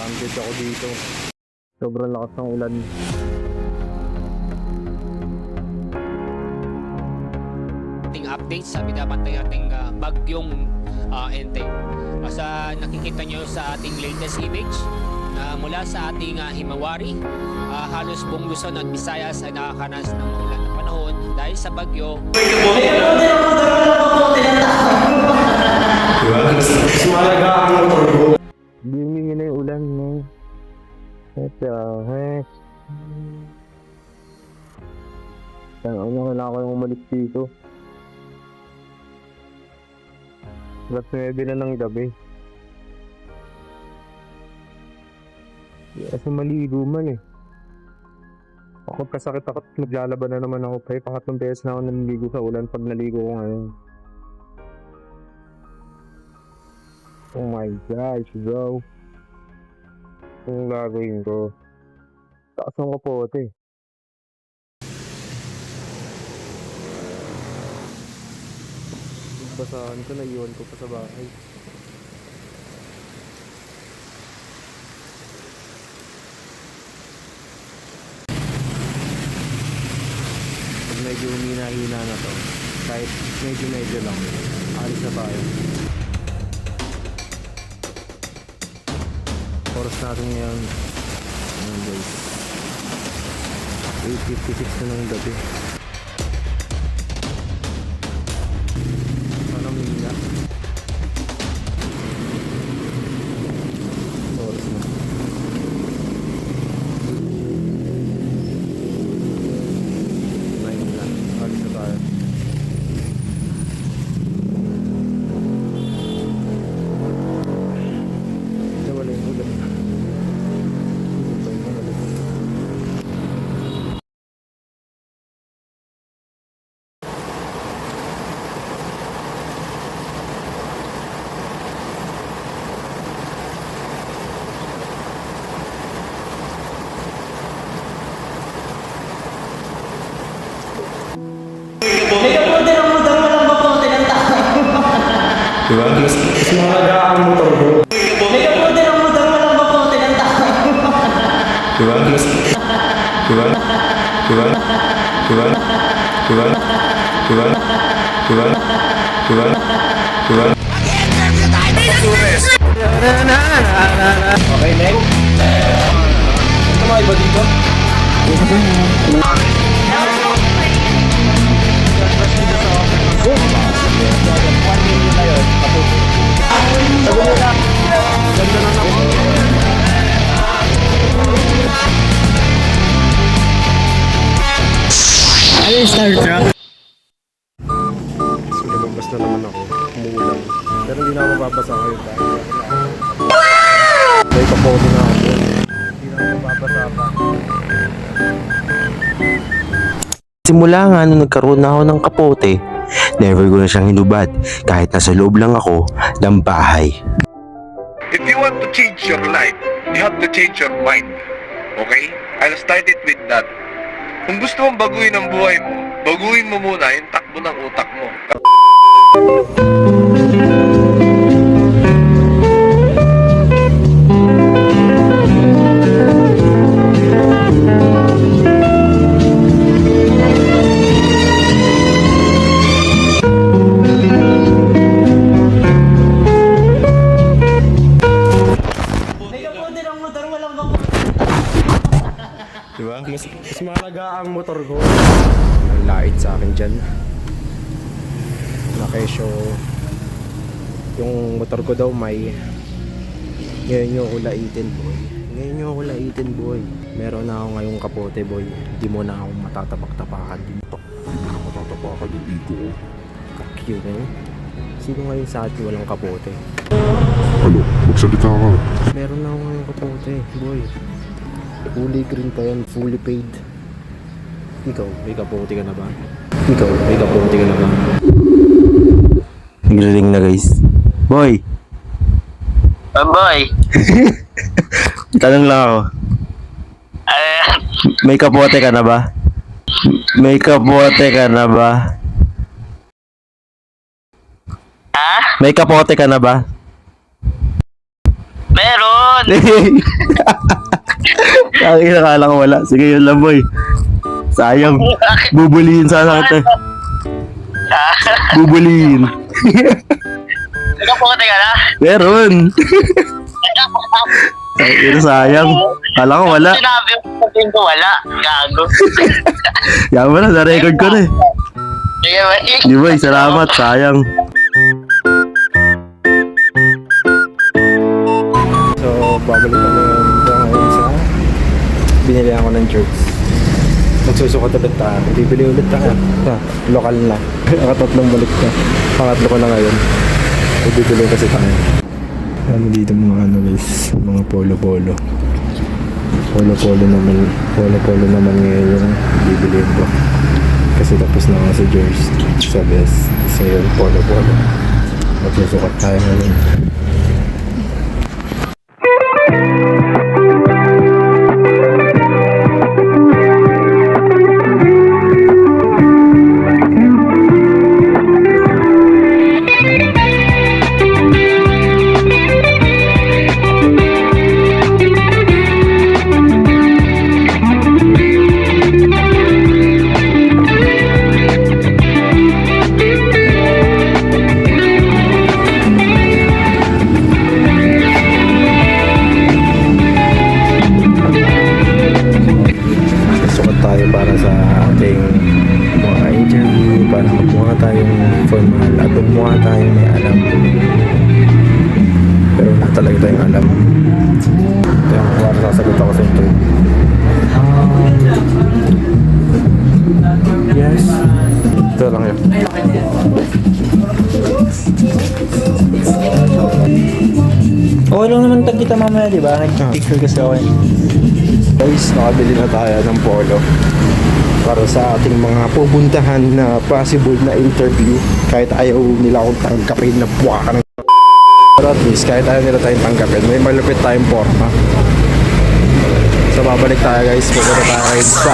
Stranded ako dito. Sobrang lakas ng ulan. Ating updates sa binabantay ating bagyong Enteng. Sa nakikita nyo sa ating latest image na mula sa ating Himawari, halos buong Luzon at Visayas ay nakakaranas ng maulan na panahon dahil sa bagyo. Bumingin na yung ulan, no? Kailangan ko yung umalis dito. Alas 9 na ng gabi. Kasi maligo man eh. Ako kasakit ako at maglalaban na naman ako pa. Pangatlong beses na ako naliligo sa ulan pag naligo ko ngayon. Oh my gosh, bro. Anong gagawin ko? Taas ang kapote. Basahan ko, naiwan ko pa sa bahay. Pag medyo humina-hina na to, kahit medyo lang, alis na tayo. Oras natin ngayon, guys, 8:56 na ng gabi. Sana humina. Oras na. Alis na tayo. Wala yung ulan. Diba? Mas mahalaga ang motor ko. Nagkapunta ng motor, walang bakote ng tao. Diba? Diba? Diba? Diba? Diba? Diba? Diba? Diba? Diba? Okay, next. Ito mga iba dito? Ano yung Star Trek? So, lumabas na naman ako. Umuulan. Pero hindi na ako mababasa kayo dahil may kapote na ako. Hindi na ako mababasa pa. Simula nga nung nagkaroon na ako ng kapote, never ko na siyang hinubad kahit nasa loob lang ako ng bahay. If you want to change your life, you have to change your mind. Okay? I'll start it with that. Kung gusto mong baguhin ang buhay mo, baguhin mo muna yung takbo ng utak mo. Nagkapunta ng motor, walang bakote. Diba? Mas mahalaga ang motor ko. Ang lait sa akin dyan. Nakesyo. Yung motor ko daw may ngayon nyo ako laitin, boy. Ngayon nyo ako laitin, boy. Meron na ako ngayong kapote, boy. Hindi mo na ako matatapak-tapakan dito. Hindi na matatapakan yung dito. Kakyo na yun. Sino ngayon sa atin walang kapote? Ano? Magsalita ka. Meron na ako ngayong kapote, boy. Fully green pa yan, fully paid. Ikaw, may kapote ka na ba? Ikaw, may kapote ka na ba? Nagriring na guys. Boy! Boy, Tanong lang ako. May kapote ka na ba? May kapote ka na ba? May kapote ka na ba? meron. yun. Kaya nakala ko wala. Sige, yun lang boy. Sayang. Bubulihin sana kita. Bubulihin. Nakapote ka na? Meron. Ay, sayang. Kala ko wala. Sinabi mo sabihin ko wala. Gago. Yan mo na, na-record ko na eh. Sige, boy. Di boy, salamat. Sayang. So, babalik kami ngayon sa binili ako ng shirts. Magsusukat ulit tayo. Bibili ulit tayo. Lokal na. Nakatatlong balik na. Pangatlo ko na ngayon. Bibili kasi tayo. Ano dito mga ano guys, mga polo-polo. Polo-polo naman ngayon yung bibiliin ko. Kasi tapos na nga sa Jersey, sa Best. So yun, polo-polo. Magsusukat tayo ngayon. Sukat tayo para sa ating mga interview, para magmukha tayong formal at magmukha tayong may alam. Pero wala talaga tayong alam. Kaya para sasagot ako sa interview. Yes. Ito lang yun. Okay lang naman tag kita mamaya, di ba? Nag-picture kasi ako eh. Guys, nakabili na tayo ng polo para sa ating mga pupuntahan na possible na interview. Kahit ayaw nila akong tanggapin na buwa ka ng pero at least kahit ayaw nila tayong tanggapin, may malupit tayong forma. So babalik tayo guys, pupunta tayo kayo sa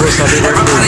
Bruce, happy birthday!